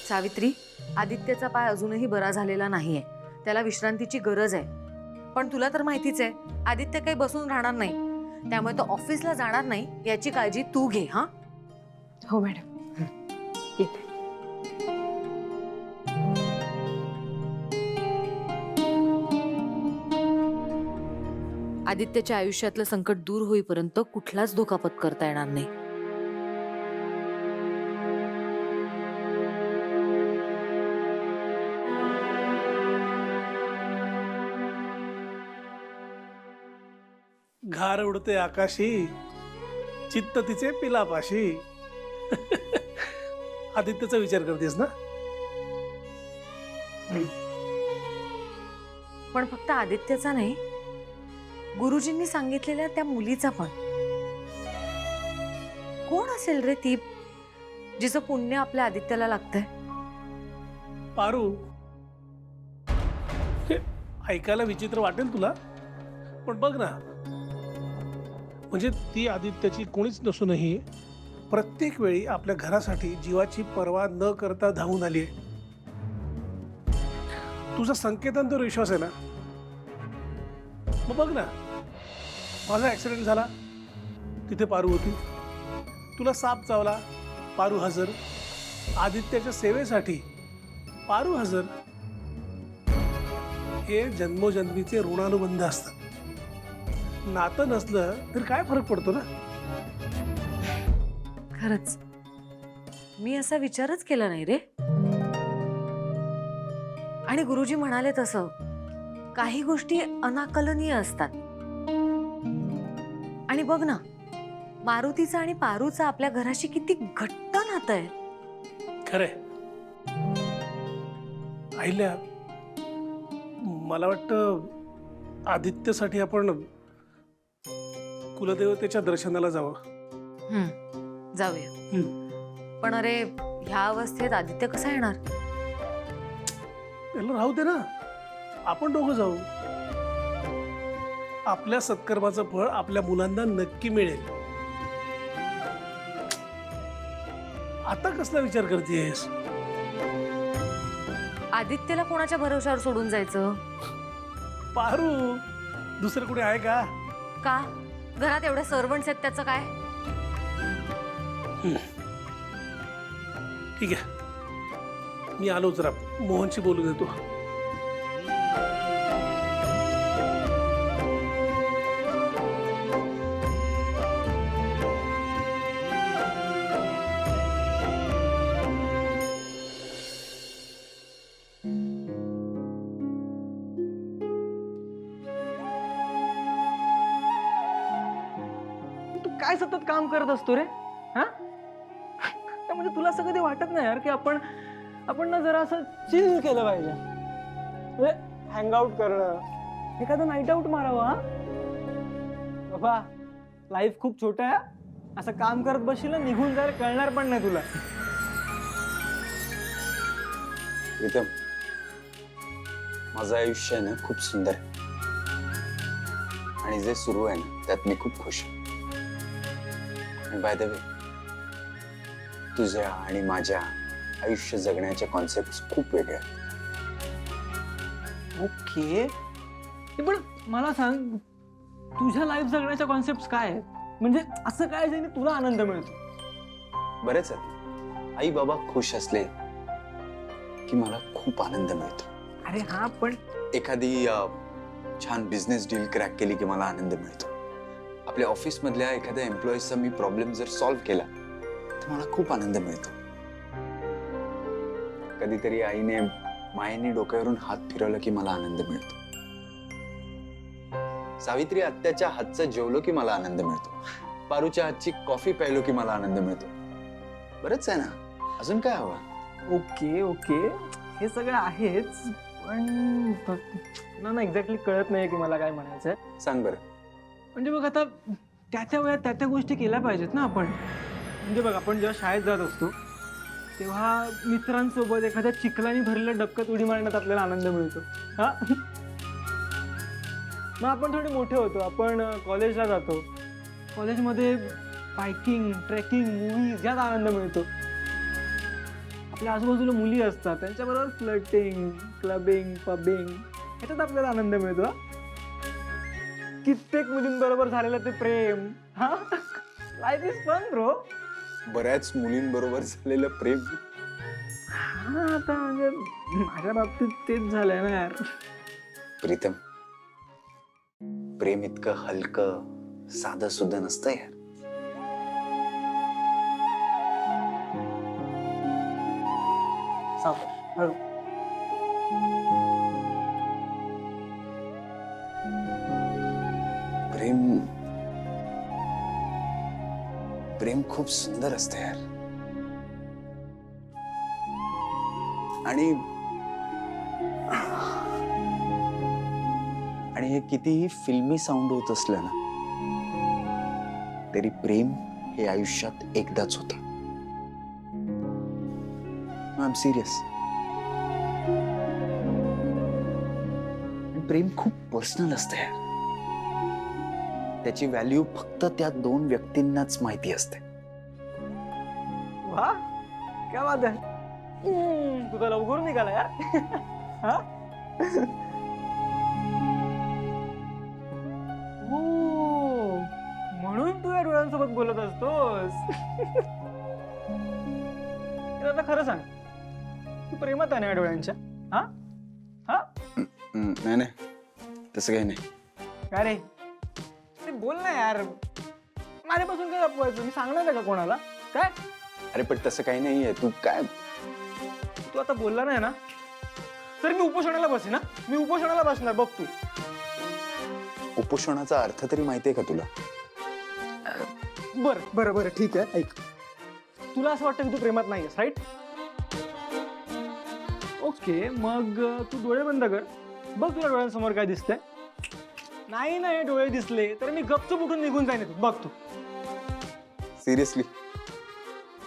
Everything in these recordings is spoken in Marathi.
सावित्री, आदित्यचा पाय अजूनही बरा झालेला नाहीये. त्याला विश्रांतीची गरज आहे. पण तुला तर माहितीच आहे, आदित्य काही बसून राहणार नाही. त्यामुळे तो ऑफिसला जाणार नाही याची काळजी तू घे. हा, हो मॅडम, येते. आदित्यच्या आयुष्यातलं संकट दूर होईपर्यंत कुठलाच धोका पत्करता येणार नाही. घार उडते आकाशी, चित्त तिचे पिलापाशी. आदित्यचा विचार करतेस ना? पण फक्त आदित्यचा नाही, गुरुजींनी सांगितलेल्या त्या मुलीचा पण. कोण असेल रे ती, जिचं पुण्य आपल्या आदित्यला लागतंय? पारू. हे ऐकायला विचित्र वाटेल तुला, पण बघ ना, म्हणजे ती आदित्यची कोणीच नसूनही प्रत्येक वेळी आपल्या घरासाठी जीवाची पर्वा न करता धावून आली आहे. तुझा संकेतांतर विश्वास आहे ना? मग बघ ना, माझा ऍक्सिडेंट झाला, तिथे पारू होती. तुला साप चावला, पारू हजर. आदित्याच्या सेवेसाठी पारू हजर. हे जन्मोजन्मीचे ऋणानुबंध असतात. नातं नसलं तर काय फरक पडतो ना? खरंच मी असा विचारच केला नाही रे. आणि गुरुजी म्हणाले तसं, काही गोष्टी अनाकलनीय असतात. आणि बघ ना, मारुतीचं आणि पारूचं आपल्या घराशी किती घट्ट नातं आहे. खरंय अहिल्या, मला वाटतं आदित्यसाठी आपण कुलदेवतेच्या दर्शनाला जावं. जाऊया. पण अरे, ह्या अवस्थेत आदित्य कसा येणार? त्याला राहू दे ना, आपण दोघं जाऊ. आपल्या सत्कर्माचं फळ आपल्या मुलांना नक्की मिळेल. आता कसला विचार करतेस? आदित्यला कोणाच्या भरोशावर सोडून जायचं? पारू, दुसरं कुठे आहे का? का? घरात एवढे सर्वंट्स आहेत, त्याचं काय? ठीक आहे, मी आलो. जरा मोहनशी बोलू देतो. तू काय सतत काम करत असतो रे? हा, म्हणजे तुला असं कधी वाटत नाही यार की आपण ना जरा असं चिल केलं पाहिजे? म्हणजे हँग आउट करणं, एखादं नाईट आउट मारावं. हा बाबा, लाईफ खूप छोटा आहे. असं काम करत बसशील ना, निघून जायला कळणार पण नाही तुला. प्रीतम, माझं आयुष्य आहे ना खूप सुंदर आहे, आणि जे सुरू आहे ना त्यात मी खूप खुश आहे. आणि बाय द वे, तुझ्या आणि माझ्या आयुष्य जगण्याच्या कॉन्सेप्ट खूप वेगळ्या आहेत. ओके, पण मला सांग, तुझ्या लाईफ जगण्याच्या कॉन्सेप्ट काय आहेत? म्हणजे असं काय ज्याने तुला आनंद मिळतो? बरेच आहेत. आई बाबा खुश असले की मला खूप आनंद मिळतो. अरे हा, पण एखादी छान बिझनेस डील क्रॅक केली की मला आनंद मिळतो. आपल्या ऑफिस मधल्या एखाद्या एम्प्लॉईजचा मी प्रॉब्लेम जर सॉल्व्ह केला तर मला खूप आनंद मिळतो. कधीतरी आईने मायेने डोक्यावरून हात फिरवलं की मला आनंद मिळतो. सावित्री आत्याच्या हातचं जेवलो की मला आनंद मिळतो. पारूच्या हातची कॉफी प्यायलो की मला आनंद मिळतो. बरंच आहे ना, अजून काय हवं? ओके ओके, हे सगळं आहेच, पण ना एक्झॅक्टली कळत नाही की मला काय म्हणायचंय. सांग बरं. म्हणजे बघ, आता त्या वेळात त्या गोष्टी केल्या पाहिजेत ना आपण. म्हणजे बघ, आपण जेव्हा शाळेत जात असतो तेव्हा मित्रांसोबत एखाद्या चिखलाने भरलेल्या डबक्यात उडी मारण्यात आपल्याला आनंद मिळतो. हा, मग आपण थोडे मोठे होतो, आपण कॉलेजला जातो. कॉलेजमध्ये बायकिंग, ट्रेकिंग, मूव्हीज यात आनंद मिळतो. आपल्या आजूबाजूला मुली असतात त्यांच्याबरोबर फ्लटिंग, क्लबिंग, पबिंग ह्याच्यात आपल्याला आनंद मिळतो हा. कित्येक मुलींबरोबर झालेलं ते प्रेम हा. Life is fun bro. बऱ्याच मुलींबरोबर झालेलं प्रेम. हा आता म्हणजे माझ्या बाबतीत तेच झालंय ना यार. प्रीतम, प्रेम इतकं हलकं साधं सुद्धा नसतं यार. सावकाश, हळू. प्रेम प्रेम खूप सुंदर असतं यार. आणि आणि हे कितीही फिल्मी साऊंड होत असलं ना तरी प्रेम हे आयुष्यात एकदाच होतं. I am serious. प्रेम खूप पर्सनल असतं यार. त्याची व्हॅल्यू फक्त त्या दोन व्यक्तींनाच माहिती असते. वा, क्या बात आहे. तू तर लवकर निघाला यार. हा? हो, म्हणून तू या डोळ्यांसोबत बोलत असतोस. तर आता खरं सांग, तू प्रेमात आहे ना या डोळ्यांच्या? हा हा नाही नाही, तसं काही नाही. काय रे, ते बोल ना यार. माझ्यापासून काय लपवायचं? मी सांगणार आहे का कोणाला? काय अरे पण तसं काही नाहीये. तू काय तू आता बोलला नाही ना तर मी उपोषणाला बसेन ना. मी उपोषणाला बसणार बघ तू. उपोषणाचा अर्थ तरी माहितीये का तुला? बर बर बर ठीक आहे. ऐक, तुला असं वाटतं की तू प्रेमात नाहीयेस, राईट? ओके, मग तू डोळे बंद कर. बघ तुला डोळ्यांसमोर काय दिसतंय. नाही नाही डोळे दिसले तर मी गपचूप उठून निघून जाईन इथून. बघ तू. सिरियसली?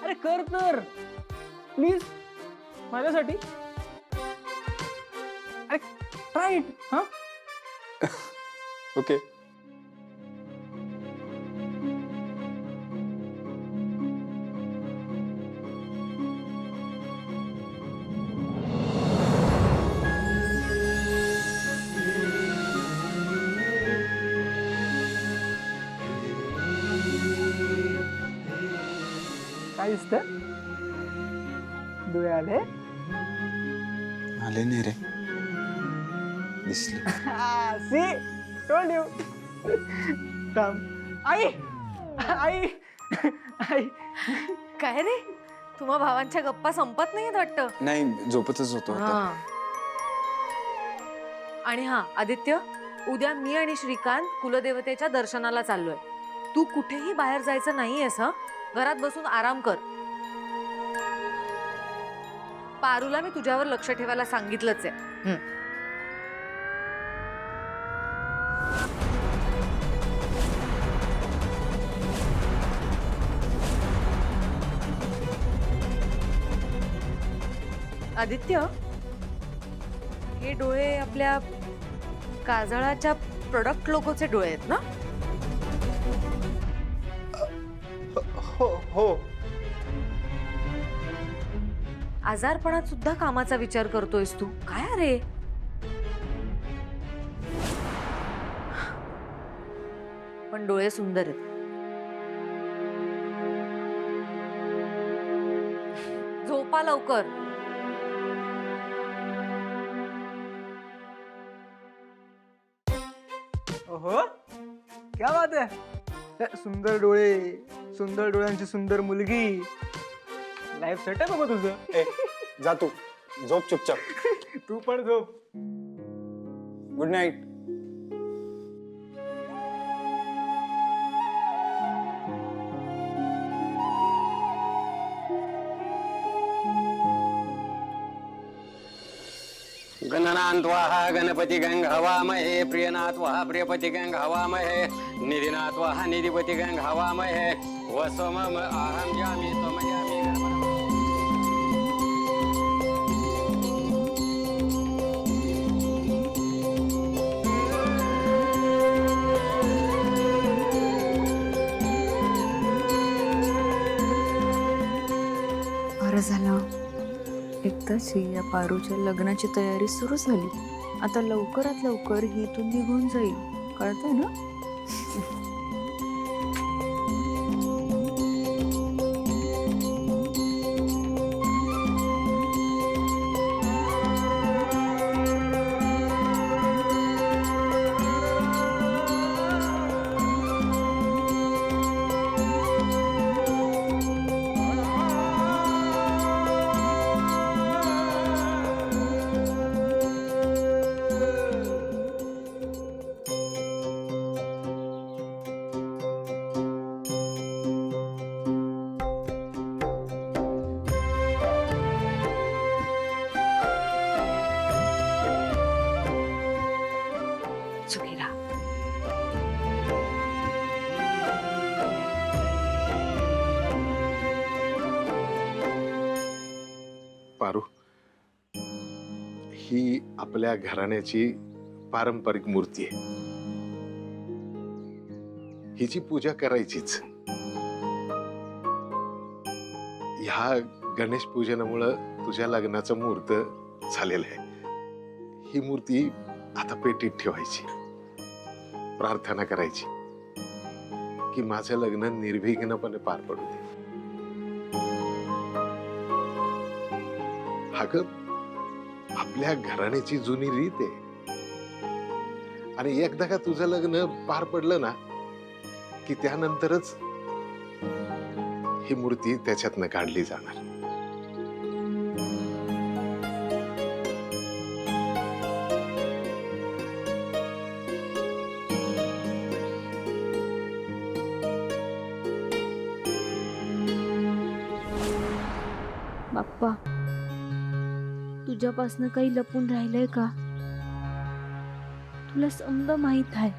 अरे कर तर प्लीज, माझ्यासाठी. अरे राईट. हा ओके. काय दिसतंय? डोळे आले? आले नाही रे. दिसले. C told you. थांब. आई आई आई. काय रे, तुम्हा भावांच्या गप्पा संपत नाहीत वाटतं. नाही, झोपतच होतो आता. हा. आणि हा आदित्य, उद्या मी आणि श्रीकांत कुलदेवतेच्या दर्शनाला चाललोय. तू कुठेही बाहेर जायचं नाहीयेस. हा, घरात बसून आराम कर. पारूला मी तुझ्यावर लक्ष ठेवायला सांगितलंच आहे. आदित्य, हे डोळे आपल्या काजळाच्या प्रोडक्ट लोगोचे डोळे आहेत ना? हो हो. आजारपणात सुद्धा कामाचा विचार करतोयस तू. काय रे? पण डोळे सुंदर आहेत. झोपा लवकर. ओहो, क्या बात आहे. सुंदर डोळे, सुंदर डोळ्यांची सुंदर मुलगी. लाईफ सेट आहे बाबा तुझं. ए, जा तू झोप चुपचाप. तू पण झोप. Good night. गणनान्त्वा गणपति गंग हवामहे प्रियनात्वा प्रियपति गंग हवामहे निधिनात्वा निधिपति गंग हवामहे वसमम अहम जामि त्वम जामि गणपति. बरं झालं एकदाची या पारूच्या लग्नाची तयारी सुरू झाली. आता लवकरात लवकर ही इथून निघून जाईल. कळतंय ना? सुखी राहा. पारू, ही आपल्या घराण्याची पारंपरिक मूर्ती आहे. हिची पूजा करायचीच. ह्या गणेश पूजनामुळं तुझ्या लग्नाचं मुहूर्त झालेलं आहे. ही मूर्ती आता पेटीत ठेवायची, प्रार्थना करायची की माझं लग्न निर्विघ्नपणे पार पडू दे. अगं, आपल्या घराण्याची जुनी रीत आहे. आणि एकदा का तुझं लग्न पार पडलं ना की त्यानंतरच ही मूर्ती त्याच्यातनं काढली जाणार. बाप्पा, तुझ्यापासनं काही लपून राहिलंय का? तुला समजा माहित आहे.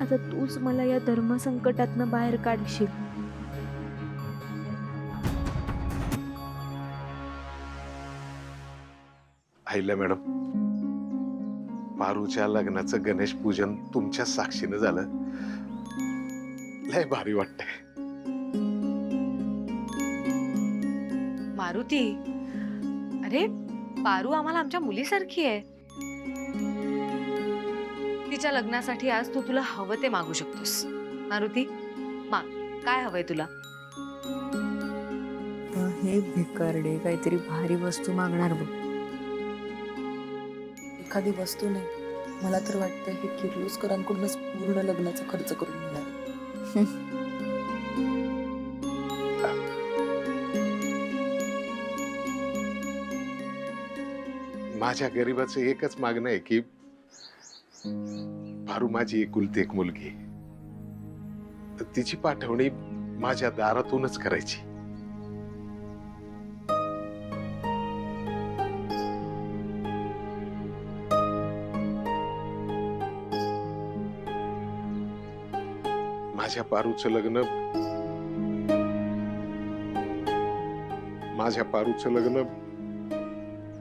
आता तूच मला या धर्मसंकटातनं बाहेर काढशील. आईला मॅडम, पारूच्या लग्नाचं गणेश पूजन तुमच्या साक्षीनं झालं. लय भारी वाटतंय. मारुती, अरे पारू आम्हाला आमच्या मुलीसारखी आहे. तिच्या लग्नासाठी आज तू तुला हवं ते मागू शकतोस. मारुती, माग, काय हवंय तुला? हे भिकारडे काहीतरी भारी वस्तू मागणार बघ. एखादी वस्तू नाही, मला तर वाटतं हे किर्लोस्करांकडूनच पूर्ण लग्नाचा खर्च करून मिळाला. माझ्या गरीबाचं एकच मागणं आहे की पारू माझी एकुलती एक मुलगी आहे. तिची पाठवणी माझ्या दारातूनच करायची. माझ्या पारूचं लग्न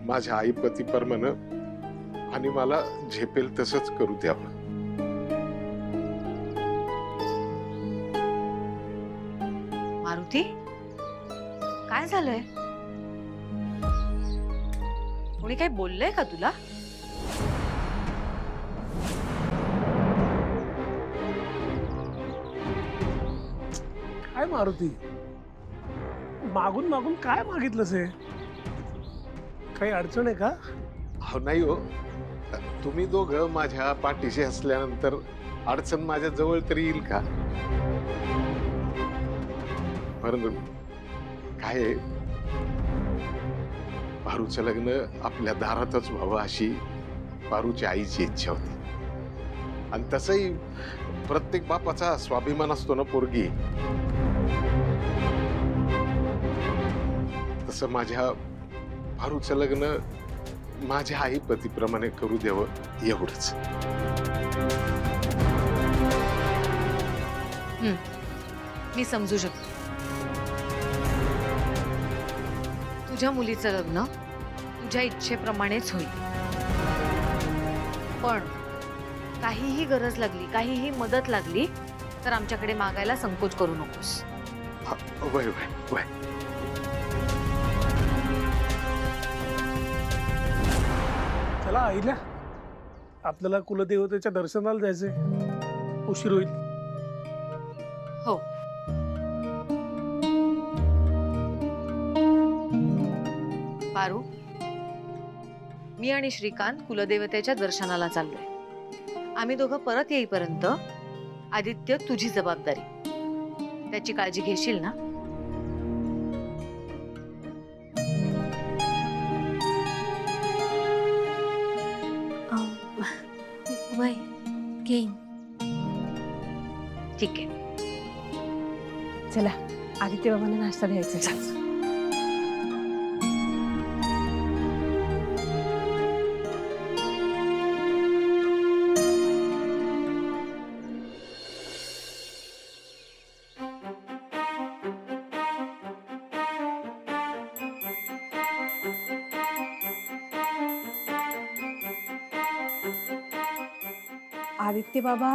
माझ्या आई पती परमानं आणि मला झेपेल तसंच करू द्यावं. मारुती, काय झालंय? कोणी काही बोललंय का तुला? काय मारुती, मागून मागून काय मागितलंस हे? काही अडचण आहे का? हो नाही हो, तुम्ही दोघं माझ्या पाठीशी असल्यानंतर अडचण माझ्या जवळ तरी येईल का? परंतु काय आहे, पारूचं लग्न आपल्या दारातच व्हावं अशी पारूच्या आईची इच्छा होती. आणि तसंही प्रत्येक बापाचा स्वाभिमान असतो ना पोरगी, तसं माझ्या पारूचं लग्न माझ्या आई पतीप्रमाणे करू द्यावं एवढंच. मी समजू शकतो. तुझ्या मुलीचं लग्न तुझ्या इच्छेप्रमाणेच होईल. पण काहीही गरज लागली, काहीही मदत लागली तर आमच्याकडे मागायला संकोच करू नकोस. वय वय वय. चला आईला, आपल्याला कुलदेवतेच्या दर्शनाला जायचंय, उशीर होईल. हो. पारू, मी आणि श्रीकांत कुलदेवतेच्या दर्शनाला चाललोय. आम्ही दोघं परत येईपर्यंत आदित्य तुझी जबाबदारी, त्याची काळजी घेशील ना? वय घेईन. ठीक आहे. चला आदित्य बाबांना नाश्ता द्यायचा. आदित्य बाबा,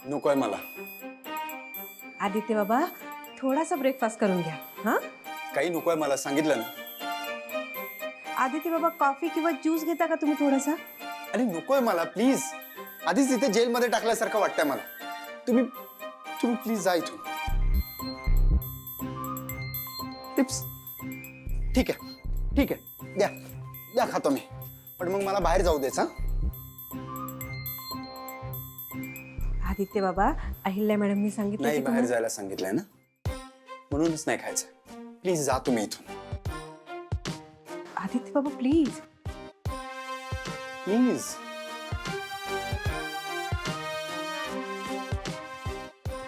नकोय मला. आदित्य बाबा थोडासा ब्रेकफास्ट करून घ्या. हा काही नकोय मला, सांगितलं ना. आदित्य बाबा कॉफी किंवा ज्यूस घेता का तुम्ही थोडासा? अरे नकोय मला प्लीज. आधीच इथे जेलमध्ये टाकल्यासारखं वाटतंय मला. तुम्ही तुम्ही प्लीज जा इथून. टिप्स ठीक आहे, ठीक आहे, द्या द्या, खातो मी. पण मग मला बाहेर जाऊ द्यायचा. आदित्य बाबा, अहिल्या मॅडमनी सांगितलं नाही, की बाहेर तुम्हाला- जायला सांगितलंय ना, म्हणूनच नाही खायचं. प्लीज जा तुम्ही इथून, आदित्य बाबा प्लीज. प्लीज.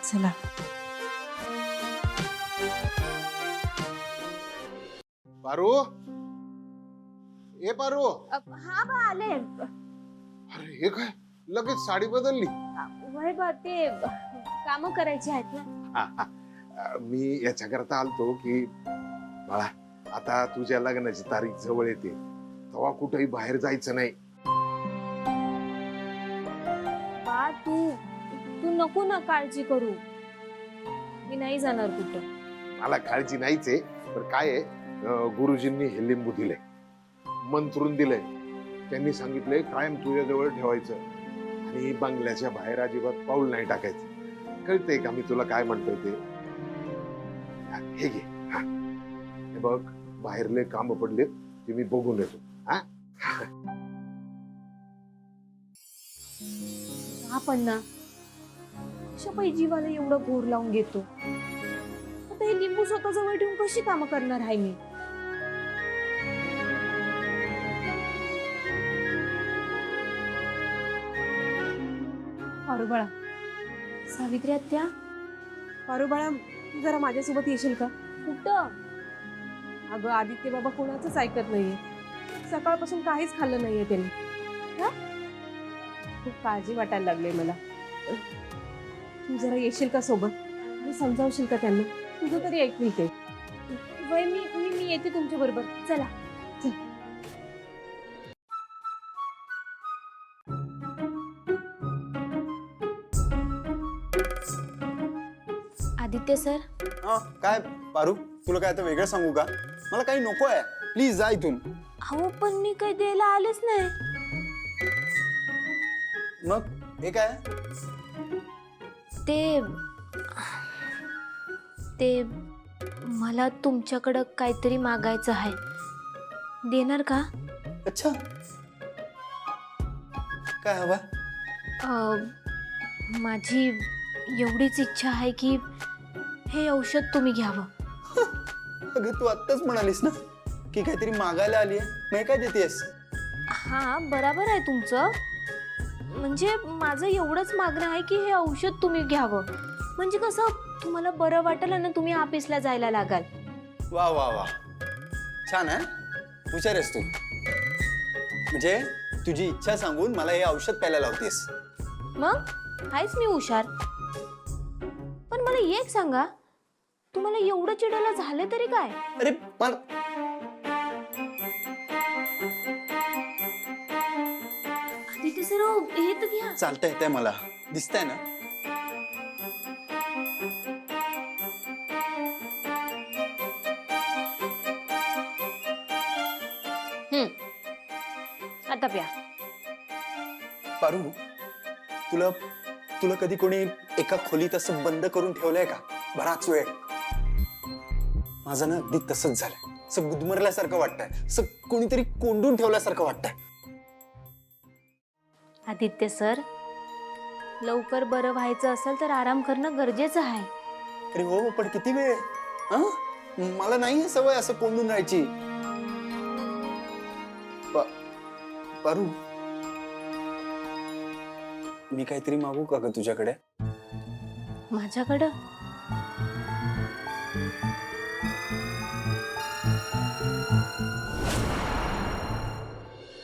चला. पारू, ए पारू, हा बा आले. अरे हे काय लगेच साडी बदलली. वय बा ते काम करायची आहेत ना. मी याच्याकरता आलतो की बाळा, आता तुझ्या लग्नाची तारीख जवळ येते, तेव्हा कुठेही बाहेर जायचं नाही. बा तू तू नको ना काळजी करू, मी नाही जाणार कुठं. मला काळजी नाहीच आहे, पण काय आहे, गुरुजींनी हे लिंबू दिलंय, मंत्रून दिलंय. त्यांनी सांगितलंय कायम तुझ्याजवळ ठेवायचं आणि बंगल्याच्या बाहेर अजिबात पाऊल नाही टाकायचं. कळतंय का मी तुला काय म्हणतोय ते? हे घे. हा, हे बघ, बाहेरले काम पडलेत ते मी बघून येतो. हा, हा पण ना, कशा पायी जीवाला एवढं घोर लावून घेतो. आता हे लिंबू स्वतः जवळ ठेवून कशी कामं करणार आहे मी? पारू बाळा, सावित्री आत्या, पारू बाळा, तू जरा माझ्यासोबत येशील का? कुठं? अगं आदित्य बाबा कोणाचंच ऐकत नाहीये. सकाळपासून काहीच खाल्लं नाहीये त्यांनी. हा? खूप काळजी वाटायला लागली मला. तू जरा येशील का सोबत आणि समजावशील का त्यांना? तुझं तरी ऐकतील ते. वय मी मी मी येते तुमच्या बरोबर. चला. आदित्य सर, हा, काय पारू, तुला काय आता वेगळं सांगू का? मला काही नको आहे, प्लीज जा इथून. अहो पण मी काही द्यायला आलेच नाही. मग हे काय? ते ते मला तुमच्याकडं काहीतरी मागायचं आहे, देणार का? अच्छा, काय हवं? माझी एवढीच इच्छा आहे की हे औषध तुम्ही घ्यावं. अगं तू आत्ताच म्हणालीस ना की काहीतरी मागायला आली आहे, मग हे काय देतेस? हा बरोबर आहे तुमचं. म्हणजे माझं एवढंच मागणं आहे की हे औषध तुम्ही घ्यावं. म्हणजे कसं तुम्हाला बरं वाटेल आणि तुम्ही ऑफिसला जायला लागाल. वा वा वा, छान आहे, हुशार आहेस तू. म्हणजे तुझी इच्छा सांगून मला हे औषध प्यायला लावतेस. मग आहेच मी हुशार. पण मला एक सांगा, तुम्हाला एवढं चिडायला झालं तरी काय? अरे मला आदित्य सर, हे तर घ्या. चालता येतंय, मला दिसतंय ना. आता प्या. पारू, तुला तुला कधी कोणी एका खोलीत असं बंद करून ठेवलंय का बराच वेळ? माझं ना अगदी तसंच झालंय. असं गुदमरल्यासारखं वाटतंय, असं कोणीतरी कोंडून ठेवल्यासारखं वाटतंय. आदित्य सर, लवकर बरं व्हायचं असेल तर आराम करणं गरजेचं आहे. अरे हो, पण किती वेळ? हा, मला नाही सवय असं कोंडून राहायची. पारू, मी काहीतरी मागू का ग तुझ्याकडे? माझ्याकडं